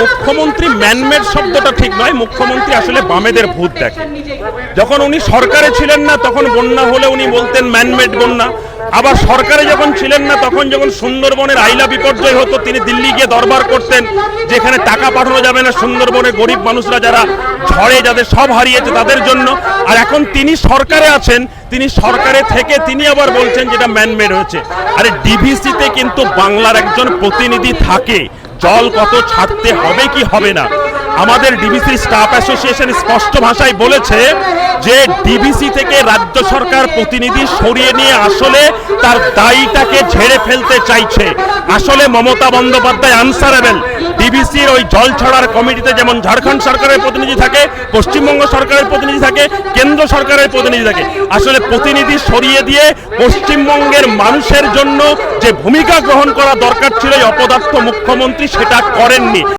মুখ্যমন্ত্রী ম্যানমেড শব্দটা ঠিক নয়। মুখ্যমন্ত্রী আসলে বামেদের ভূত দেখে। যখন উনি সরকারে ছিলেন না তখন বন্যা হলে উনি বলতেন ম্যানমেড বন্যা, আবার সরকারে যখন ছিলেন না তখন যখন সুন্দরবনের আইলা বিপর্যয় হতো তিনি দিল্লি গিয়ে দরবার করতেন যেখানে টাকা পাঠানো যাবে না সুন্দরবনের গরিব মানুষরা যারা ঝড়ে যাদের সব হারিয়েছে তাদের জন্য। আর এখন তিনি সরকারে আছেন, তিনি সরকারে থেকে তিনি আবার বলছেন যেটা ম্যানমেড হয়েছে। আরে ডিভিসিতে কিন্তু বাংলার একজন প্রতিনিধি থাকে, জল কত ছাড়তে হবে কি হবে না। আমাদের ডিভিসি স্টাফ অ্যাসোসিয়েশন স্পষ্ট ভাষায় বলেছে যে ডিভিসি থেকে রাজ্য সরকার প্রতিনিধি সরিয়ে নিয়ে আসলে তার দায়টাকে ঝেড়ে ফেলতে চাইছে। আসলে মমতা বন্দ্যোপাধ্যায় আনসারেবল। ডিভিসির ওই জল ছড়ার কমিটিতে যেমন ঝাড়খণ্ড সরকারের প্রতিনিধি থাকে, পশ্চিমবঙ্গ সরকারের প্রতিনিধি থাকে, কেন্দ্র সরকারের প্রতিনিধি থাকে। আসলে প্রতিনিধি সরিয়ে দিয়ে পশ্চিমবঙ্গের মানুষের জন্য যে ভূমিকা গ্রহণ করা দরকার ছিল এই অপদার্থ মুখ্যমন্ত্রী সেটা করেননি।